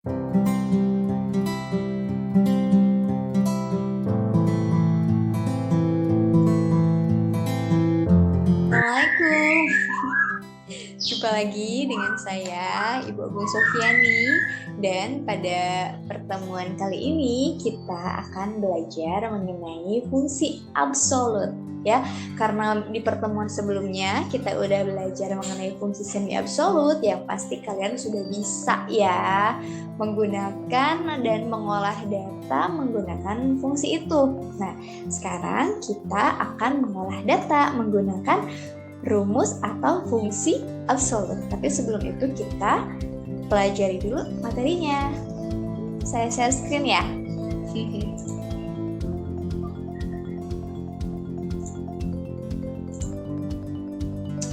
Assalamualaikum. Jumpa lagi dengan saya, Ibu Agung Sofiani. Dan pada pertemuan kali ini kita akan belajar mengenai fungsi absolut. Ya, karena di pertemuan sebelumnya kita udah belajar mengenai fungsi semi absolut, yang pasti kalian sudah bisa ya menggunakan dan mengolah data menggunakan fungsi itu. Nah, sekarang kita akan mengolah data menggunakan rumus atau fungsi absolut. Tapi sebelum itu kita pelajari dulu materinya. Saya share screen ya.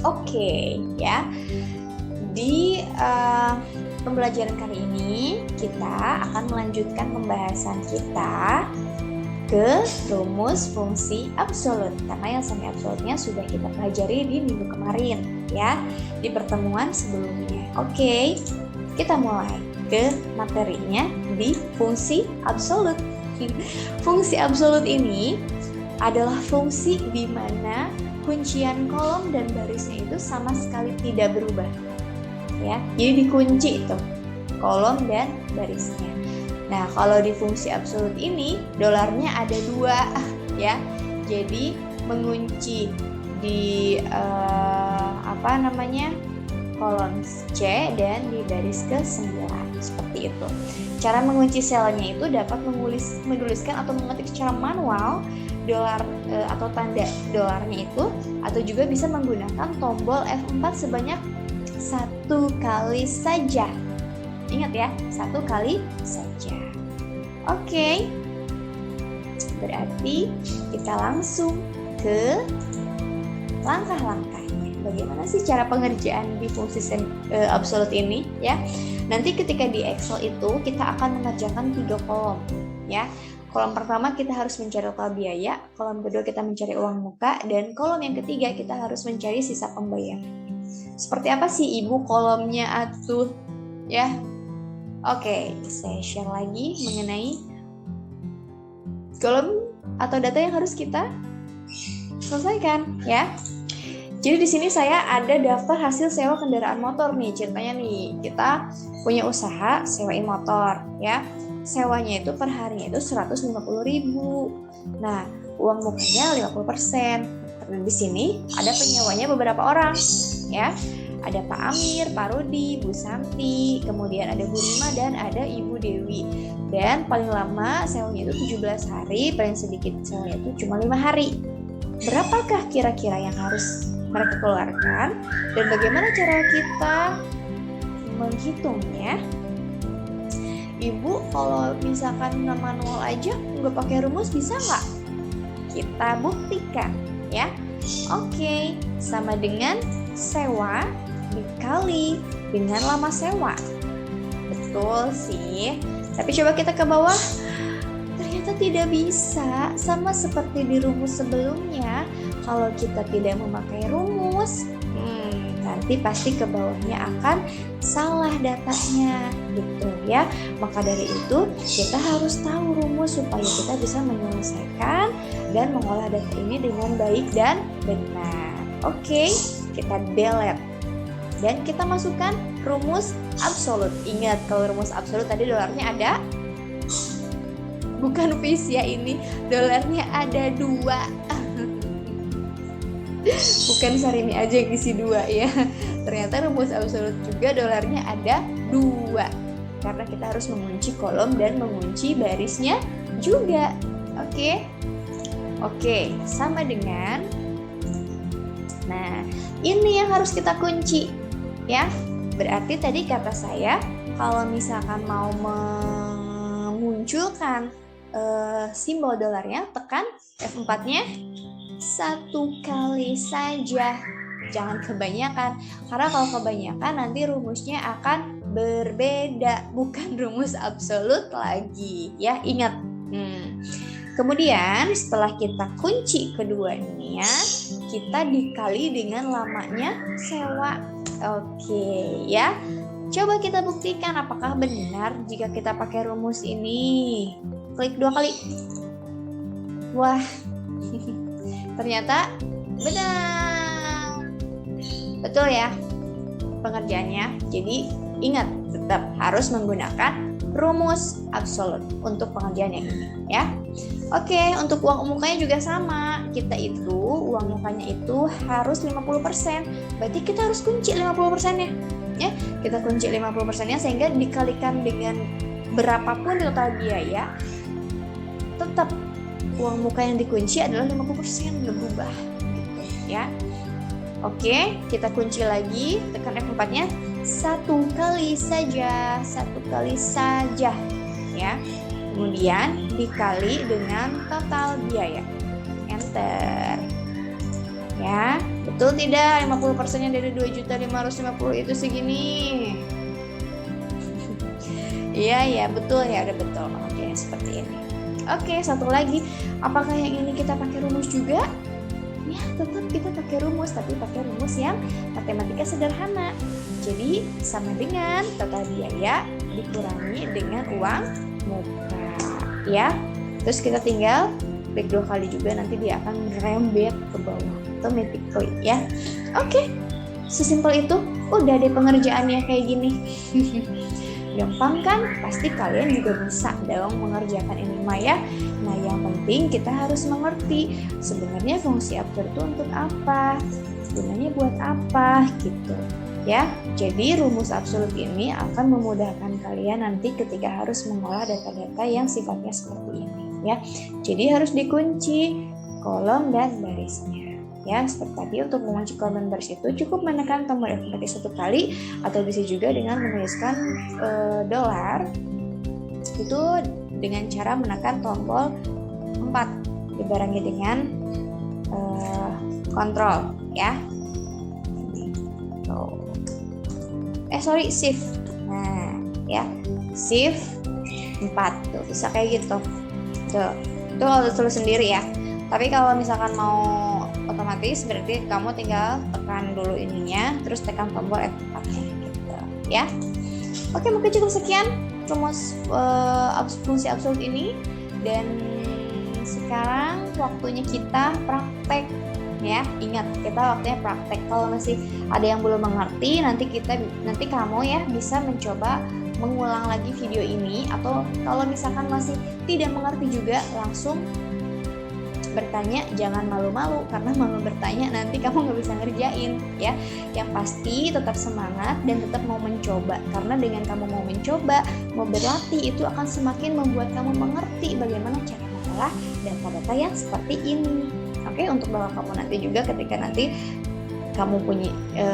Oke, ya. Di pembelajaran kali ini kita akan melanjutkan pembahasan kita ke rumus fungsi absolut, karena yang semi absolutnya sudah kita pelajari di minggu kemarin ya, di pertemuan sebelumnya. Oke, kita mulai ke materinya di fungsi absolut. Fungsi absolut ini adalah fungsi di mana kuncian kolom dan barisnya itu sama sekali tidak berubah ya, jadi dikunci itu kolom dan barisnya. Nah, kalau di fungsi absolut ini dolarnya ada 2 ya. Jadi mengunci di kolom C dan di baris ke-9 seperti itu. Cara mengunci selnya itu dapat menuliskan atau mengetik secara manual dolar atau tanda dolarnya itu, atau juga bisa menggunakan tombol F4 sebanyak 1 kali saja. Ingat ya, 1 kali saja. Oke, berarti kita langsung ke langkah-langkahnya. Bagaimana sih cara pengerjaan di fungsi absolut ini ya? Nanti ketika di Excel itu kita akan mengerjakan 3 kolom ya. Kolom pertama kita harus mencari total biaya, kolom kedua kita mencari uang muka, dan kolom yang ketiga kita harus mencari sisa pembayaran. Seperti apa sih Ibu kolomnya atuh ya? Oke, saya share lagi mengenai kolom atau data yang harus kita selesaikan ya. Jadi di sini saya ada daftar hasil sewa kendaraan motor nih. Ceritanya nih, kita punya usaha sewain motor ya. Sewanya itu per harinya itu 150.000. Nah, uang mukanya 50%. Karena di sini ada penyewanya beberapa orang ya. Ada Pak Amir, Pak Rudi, Bu Santi, kemudian ada Bu Rima, dan ada Ibu Dewi. Dan paling lama sewanya itu 17 hari, paling sedikit sewanya itu cuma 5 hari. Berapakah kira-kira yang harus mereka keluarkan? Dan bagaimana cara kita menghitungnya? Ibu, kalau misalkan manual aja nggak pakai rumus bisa nggak? Kita buktikan ya. Oke, sama dengan sewa dikali dengan lama sewa. Betul sih. Tapi coba kita ke bawah. Ternyata tidak bisa. Sama seperti di rumus sebelumnya. Kalau kita tidak memakai rumus, nanti pasti ke bawahnya akan salah datanya gitu ya. Maka dari itu kita harus tahu rumus supaya kita bisa menyelesaikan dan mengolah data ini dengan baik dan benar. Oke, kita delete dan kita masukkan rumus absolut. Ingat, kalau rumus absolut tadi dolarnya ada, bukan vis ya, ini dolarnya ada 2. Bukan Sarini aja yang isi 2 ya. Ternyata rumus absolut juga dolarnya ada 2. Karena kita harus mengunci kolom dan mengunci barisnya juga. Oke, sama dengan. Nah, ini yang harus kita kunci ya. Berarti tadi kata saya, kalau misalkan mau memunculkan simbol dolarnya, tekan F4-nya 1 kali saja, jangan kebanyakan, karena kalau kebanyakan nanti rumusnya akan berbeda, bukan rumus absolut lagi ya, ingat. Kemudian setelah kita kunci keduanya, kita dikali dengan lamanya sewa. Oke ya, Coba kita buktikan apakah benar jika kita pakai rumus ini. Klik 2 kali. Wah, ternyata benar. Betul ya pengerjaannya. Jadi ingat, tetap harus menggunakan rumus absolut untuk pengerjaan yang ini ya. Oke, untuk uang mukanya juga sama. Kita itu uang mukanya itu harus 50%. Berarti kita harus kunci 50%-nya. Ya, kita kunci 50%-nya sehingga dikalikan dengan berapapun total biaya, tetap uang muka yang dikunci adalah 50%, nggak berubah gitu, ya. Oke, kita kunci lagi, tekan F4-nya. 1 kali saja ya. Kemudian dikali dengan total biaya. Enter. Ya, betul tidak? 50%-nya dari 2.550.000 itu segini. Iya, betul ya, udah betul. Oke, seperti ini. Oke, satu lagi. Apakah yang ini kita pakai rumus juga? Ya, tetap kita pakai rumus, tapi pakai rumus yang matematika sederhana. Jadi, sama dengan total biaya dikurangi dengan uang muka. Ya, terus kita tinggal klik 2 kali juga, nanti dia akan merembet ke bawah automatically ya. Oke, sesimpel itu. Udah deh pengerjaannya kayak gini. Gampang kan? Pasti kalian juga bisa dong mengerjakan ini mah ya. Nah, yang penting kita harus mengerti sebenarnya fungsi absolut itu untuk apa, gunanya buat apa gitu ya. Jadi rumus absolut ini akan memudahkan kalian nanti ketika harus mengolah data-data yang sifatnya seperti ini ya. Jadi harus dikunci kolom dan barisnya. Ya, seperti tadi untuk mengunci kolom dan baris itu cukup menekan tombol F4 1 kali, atau bisa juga dengan menuliskan dolar itu dengan cara menekan tombol 4 dibarengi dengan kontrol ya. Shift. Nah, ya. Shift 4 tuh bisa kayak gitu. Tuh. Itu kalau tulis sendiri ya. Tapi kalau misalkan mau otomatis berarti kamu tinggal tekan dulu ininya, terus tekan tombol F4-nya gitu ya. Oke, mungkin cukup sekian rumus fungsi absolut ini, dan sekarang waktunya kita praktek ya. Ingat, kita waktunya praktek. Kalau masih ada yang belum mengerti, nanti kamu ya bisa mencoba mengulang lagi video ini, atau kalau misalkan masih tidak mengerti juga langsung bertanya, jangan malu-malu, karena malu bertanya nanti kamu nggak bisa ngerjain ya. Yang pasti tetap semangat dan tetap mau mencoba, karena dengan kamu mau mencoba, mau berlatih, itu akan semakin membuat kamu mengerti bagaimana cara mengolah data-data yang seperti ini. Oke, untuk bahwa kamu nanti juga ketika nanti kamu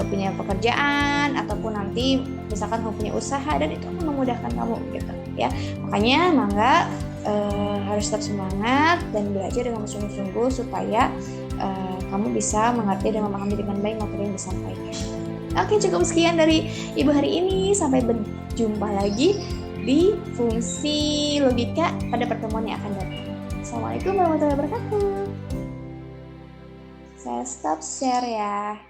punya pekerjaan, ataupun nanti misalkan kamu punya usaha, dan itu akan memudahkan kamu gitu ya. Makanya mangga harus tetap semangat dan belajar dengan sungguh-sungguh supaya kamu bisa mengerti dan memahami dengan baik materi yang disampaikan. Oke, cukup sekian dari Ibu hari ini. Sampai berjumpa lagi di fungsi logika pada pertemuan yang akan datang. Assalamualaikum warahmatullahi wabarakatuh. Saya stop share ya.